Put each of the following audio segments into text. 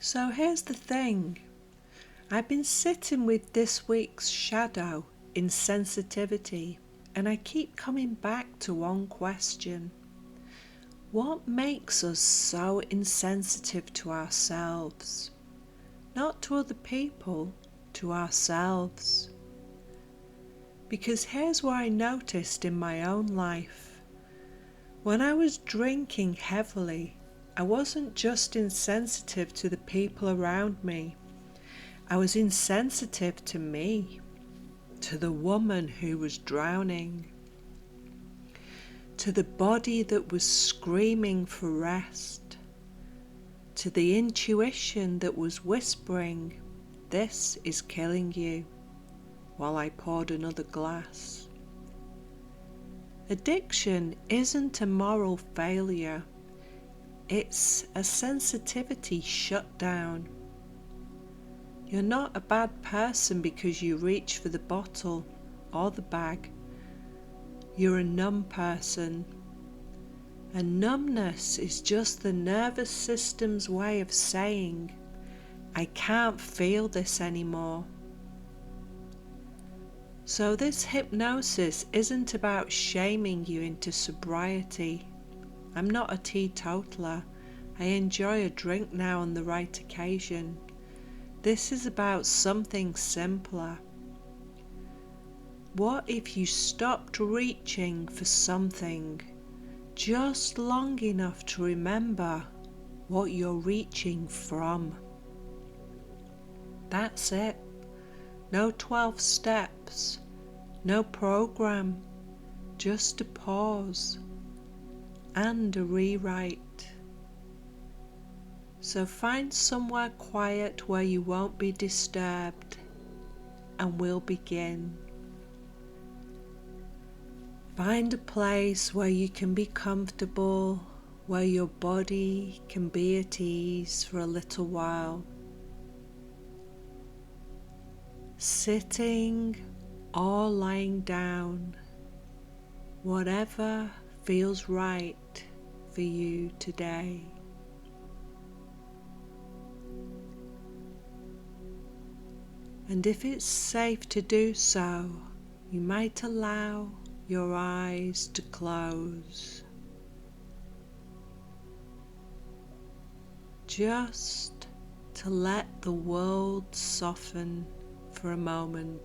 So here's the thing. I've been sitting with this week's shadow, insensitivity, and I keep coming back to one question. What makes us so insensitive to ourselves? Not to other people, to ourselves. Because here's what I noticed in my own life. When I was drinking heavily, I wasn't just insensitive to the people around me. I was insensitive to me, to the woman who was drowning, to the body that was screaming for rest, to the intuition that was whispering, "This is killing you," while I poured another glass. Addiction isn't a moral failure. It's a sensitivity shut down. You're not a bad person because you reach for the bottle or the bag. You're a numb person. And numbness is just the nervous system's way of saying, "I can't feel this anymore." So this hypnosis isn't about shaming you into sobriety. I'm not a teetotaler. I enjoy a drink now on the right occasion. This is about something simpler. What if you stopped reaching for something just long enough to remember what you're reaching from? That's it. No 12 steps, no program, just a pause and a rewrite. So find somewhere quiet where you won't be disturbed, and we'll begin. Find a place where you can be comfortable, where your body can be at ease for a little while. Sitting or lying down, whatever feels right for you today. And if it's safe to do so, you might allow your eyes to close. Just to let the world soften for a moment.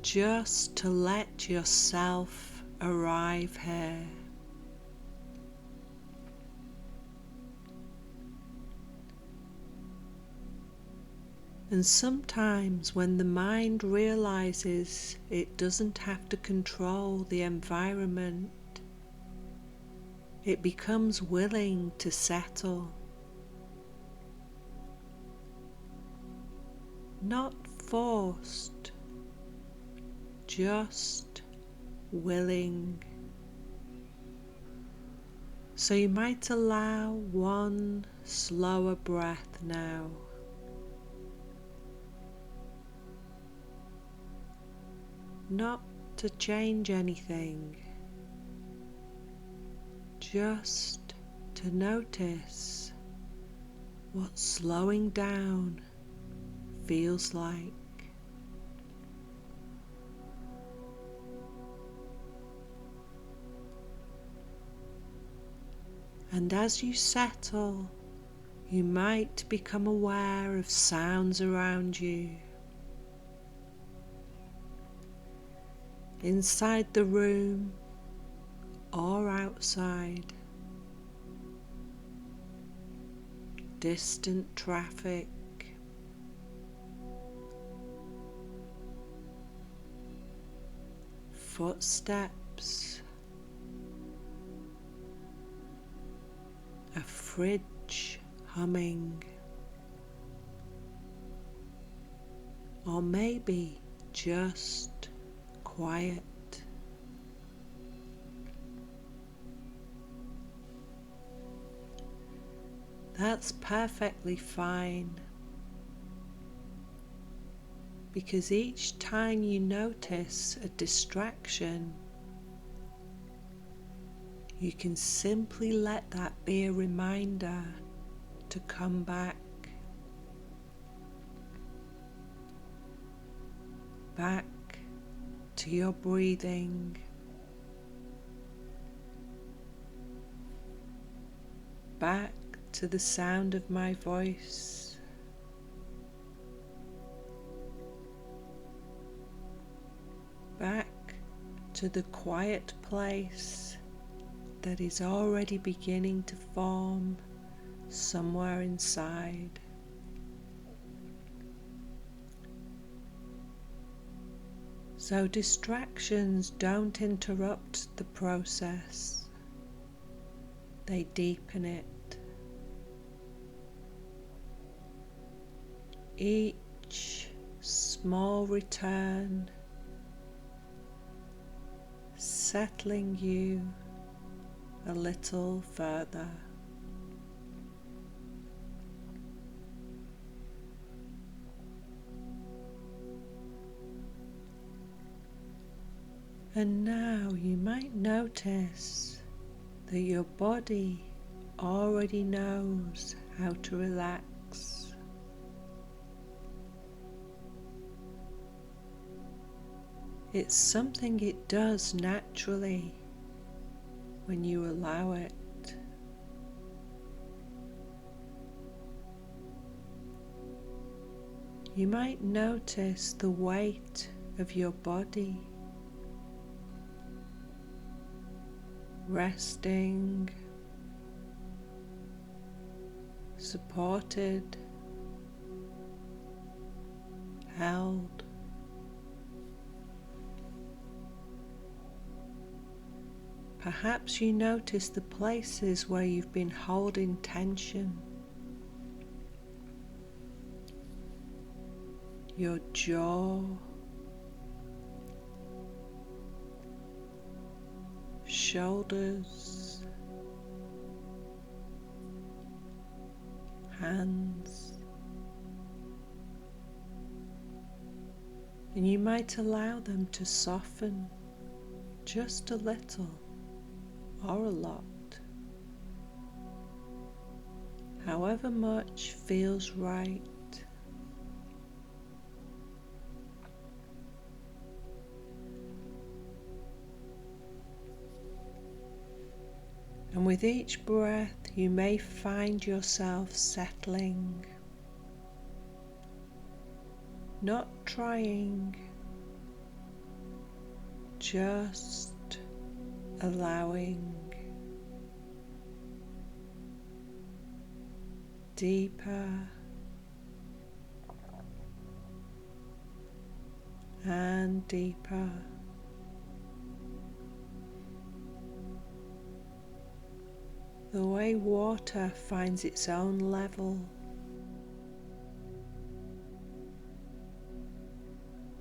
Just to let yourself arrive here. And sometimes when the mind realizes it doesn't have to control the environment, it becomes willing to settle. Not forced, just willing. So you might allow one slower breath now. Not to change anything, just to notice what slowing down feels like. And as you settle, you might become aware of sounds around you. Inside the room or outside. Distant traffic. Footsteps. A fridge humming. Or maybe just quiet. That's perfectly fine, because each time you notice a distraction, you can simply let that be a reminder to come back to your breathing, back to the sound of my voice, back to the quiet place that is already beginning to form somewhere inside. So distractions don't interrupt the process, they deepen it. Each small return settling you a little further. And now you might notice that your body already knows how to relax. It's something it does naturally when you allow it. You might notice the weight of your body resting, supported, held. Perhaps you notice the places where you've been holding tension. Your jaw, shoulders, hands, and you might allow them to soften just a little or a lot, however much feels right. And with each breath, you may find yourself settling, not trying, just allowing deeper and deeper. The way water finds its own level,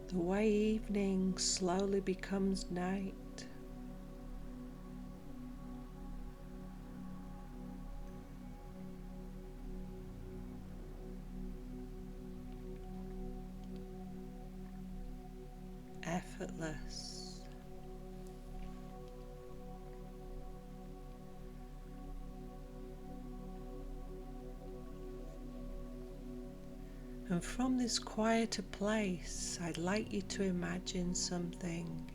the way evening slowly becomes night. Effortless. And from this quieter place, I'd like you to imagine something.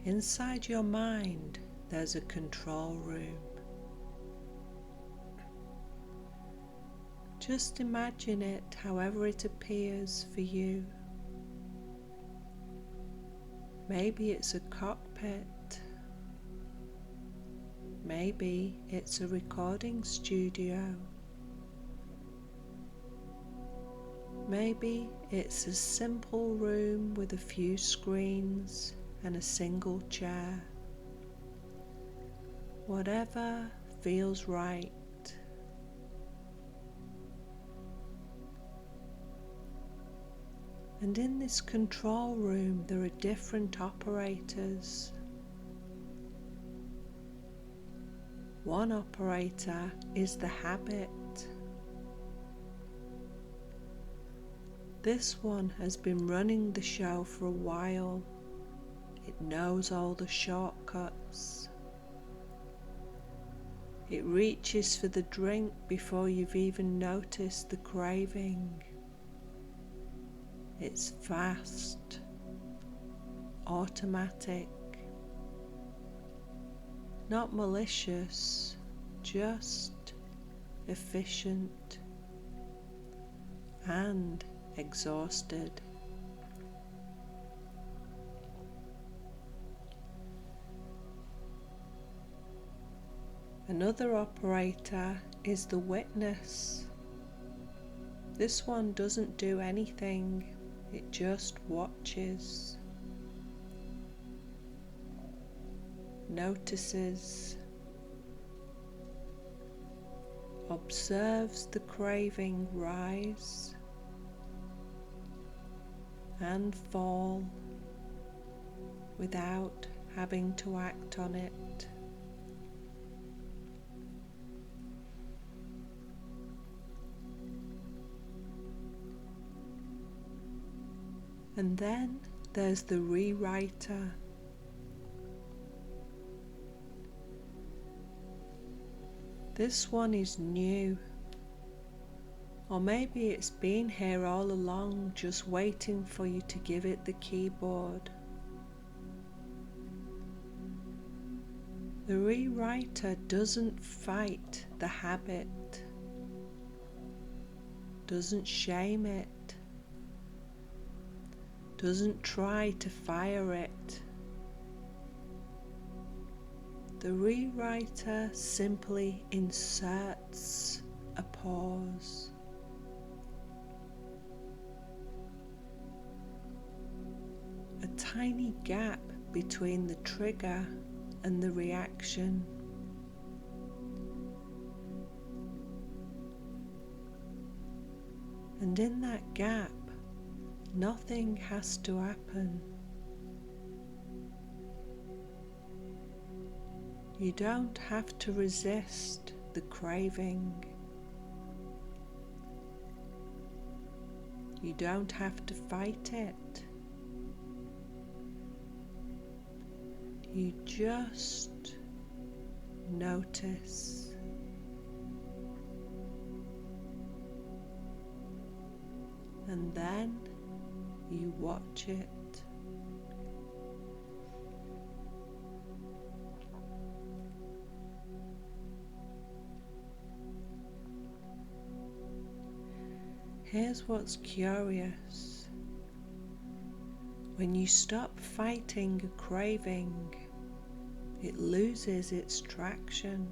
Inside your mind, there's a control room. Just imagine it however it appears for you. Maybe it's a cockpit. Maybe it's a recording studio. Maybe it's a simple room with a few screens and a single chair. Whatever feels right. And in this control room, there are different operators. One operator is the habit. This one has been running the show for a while. It knows all the shortcuts. It reaches for the drink before you've even noticed the craving. It's fast, automatic, not malicious, just efficient and exhausted. Another operator is the witness. This one doesn't do anything, it just watches, notices, observes the craving rise and fall without having to act on it. And then there's the rewriter. This one is new, or maybe it's been here all along, just waiting for you to give it the keyboard. The rewriter doesn't fight the habit, doesn't shame it, doesn't try to fire it. The rewriter simply inserts a pause. A tiny gap between the trigger and the reaction. And in that gap, nothing has to happen. You don't have to resist the craving. You don't have to fight it. You just notice. And then you watch it. Here's what's curious. When you stop fighting a craving, it loses its traction.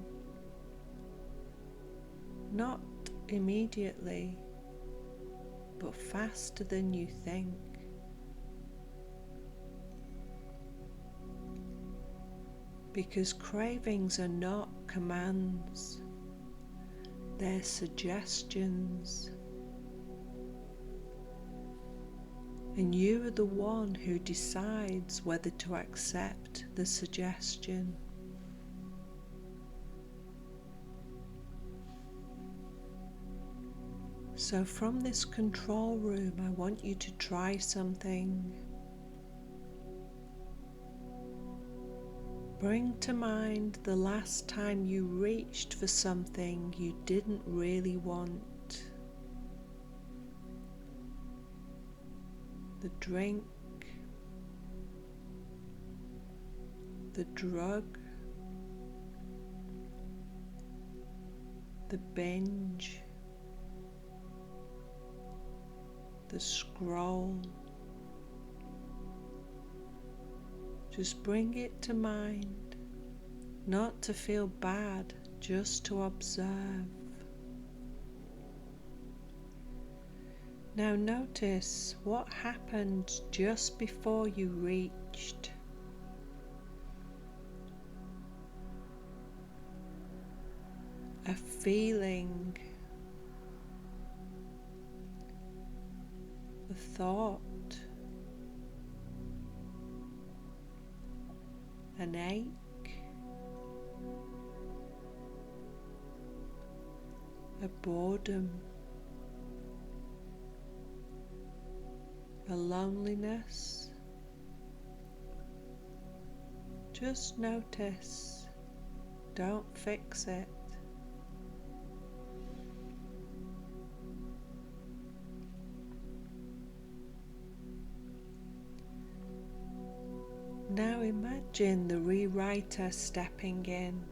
Not immediately, but faster than you think. Because cravings are not commands, they're suggestions. And you are the one who decides whether to accept the suggestion. So from this control room, I want you to try something. Bring to mind the last time you reached for something you didn't really want. The drink, the drug, the binge, the scroll. Just bring it to mind, not to feel bad, just to observe. Now notice what happened just before you reached. A feeling, a thought, an ache, a boredom, a loneliness. Just notice, don't fix it. Now imagine the rewriter stepping in,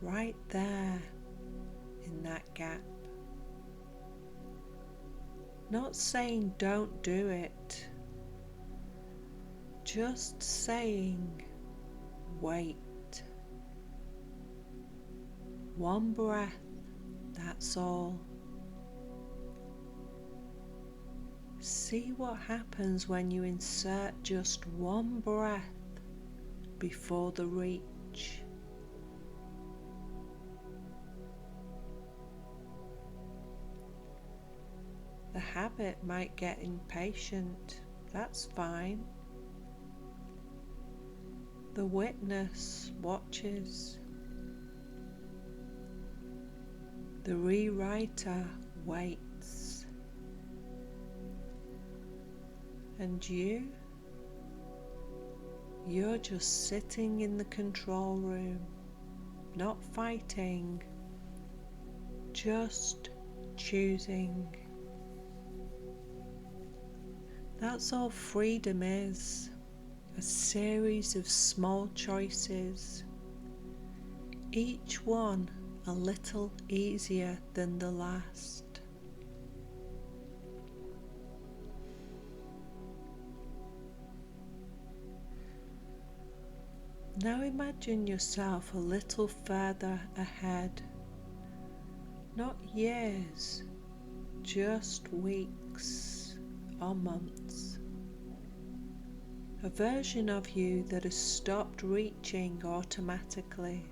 right there in that gap. Not saying don't do it, just saying wait. One breath, that's all. See what happens when you insert just one breath before the reach. The habit might get impatient, that's fine. The witness watches. The rewriter waits. And you're just sitting in the control room, not fighting, just choosing. That's all freedom is, a series of small choices, each one a little easier than the last. Now imagine yourself a little further ahead, not years, just weeks or months. A version of you that has stopped reaching automatically.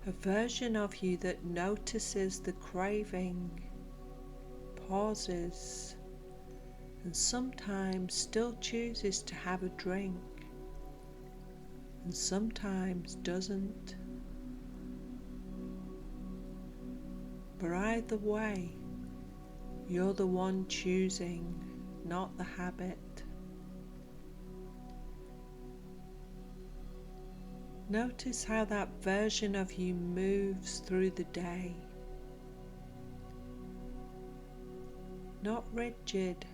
A version of you that notices the craving, pauses, and sometimes still chooses to have a drink, and sometimes doesn't. But either way, you're the one choosing, not the habit. Notice how that version of you moves through the day. Not rigid,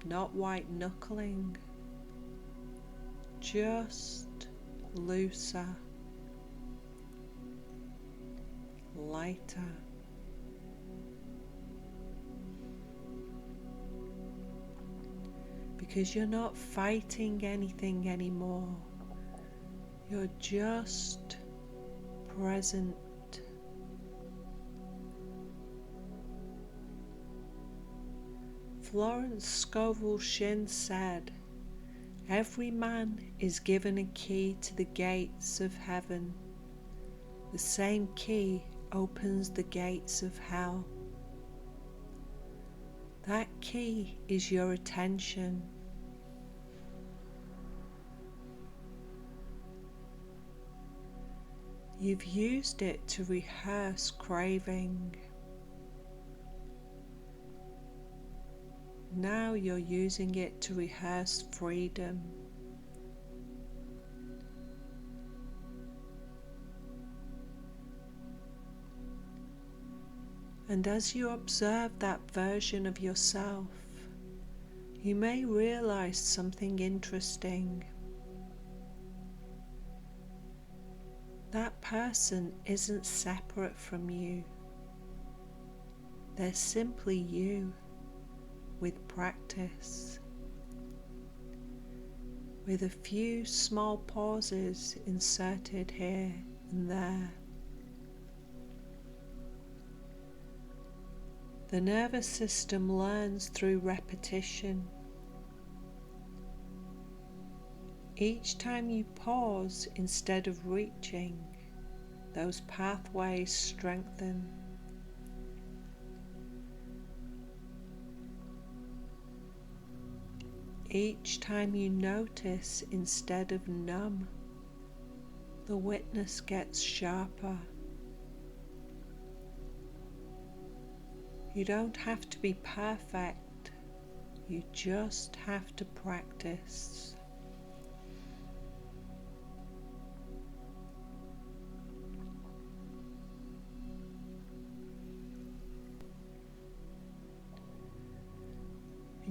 not white knuckling, just looser, lighter. Because you're not fighting anything anymore. You're just present. Florence Scovel Shinn said, "Every man is given a key to the gates of heaven. The same key opens the gates of hell. That key is your attention." You've used it to rehearse craving. Now you're using it to rehearse freedom. And as you observe that version of yourself, you may realize something interesting. That person isn't separate from you. They're simply you, with practice, with a few small pauses inserted here and there. The nervous system learns through repetition. Each time you pause instead of reaching, those pathways strengthen. Each time you notice instead of numb, the witness gets sharper. You don't have to be perfect, you just have to practice.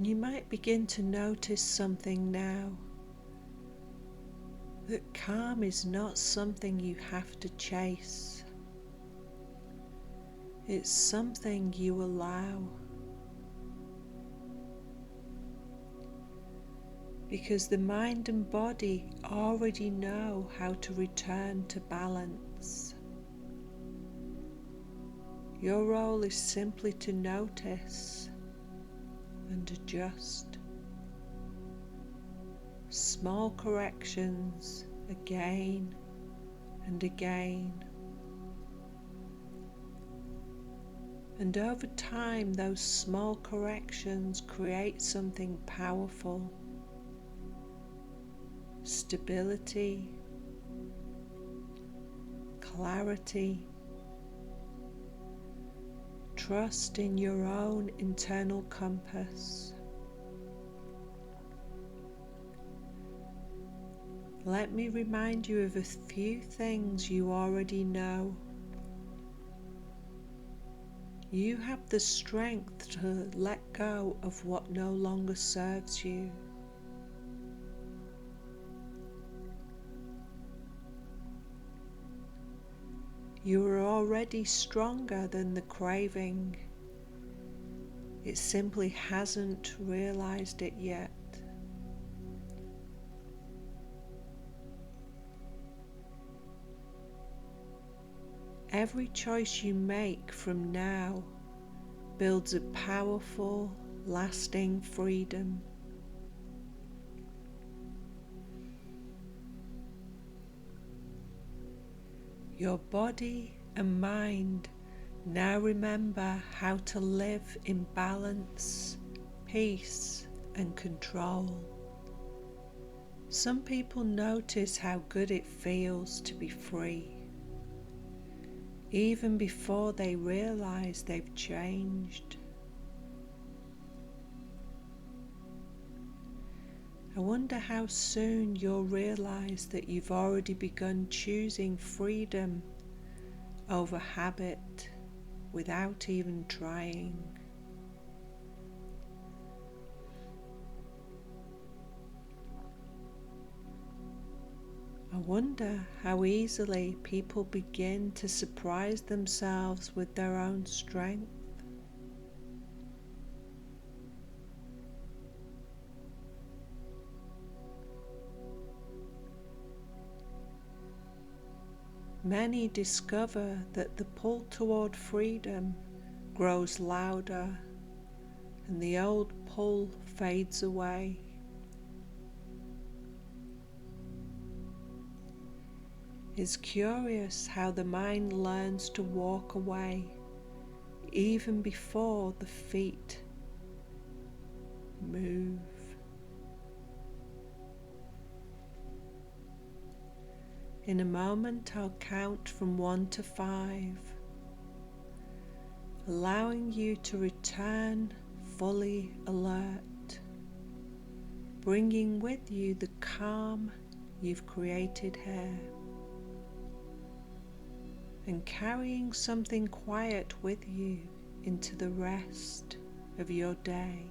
And you might begin to notice something now, that calm is not something you have to chase. It's something you allow. Because the mind and body already know how to return to balance. Your role is simply to notice and adjust. Small corrections again and again. And over time, those small corrections create something powerful. Stability, clarity, trust in your own internal compass. Let me remind you of a few things you already know. You have the strength to let go of what no longer serves you. You are already stronger than the craving. It simply hasn't realized it yet. Every choice you make from now builds a powerful, lasting freedom. Your body and mind now remember how to live in balance, peace, and control. Some people notice how good it feels to be free, even before they realize they've changed. I wonder how soon you'll realize that you've already begun choosing freedom over habit without even trying. I wonder how easily people begin to surprise themselves with their own strength. Many discover that the pull toward freedom grows louder and the old pull fades away. It's curious how the mind learns to walk away even before the feet move. In a moment, I'll count from 1 to 5, allowing you to return fully alert, bringing with you the calm you've created here, and carrying something quiet with you into the rest of your day.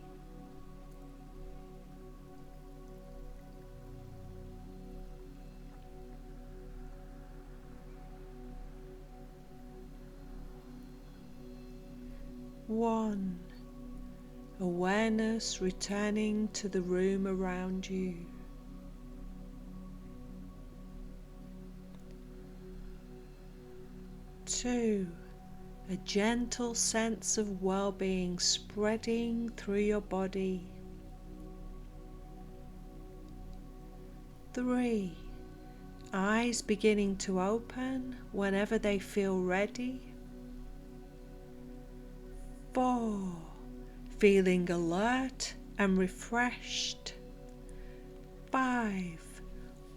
One, awareness returning to the room around you. 2, a gentle sense of well-being spreading through your body. 3, eyes beginning to open whenever they feel ready. 4, feeling alert and refreshed. 5,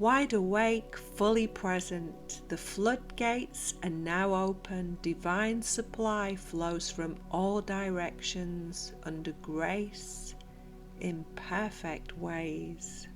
wide awake, fully present. The floodgates are now open. Divine supply flows from all directions under grace in perfect ways.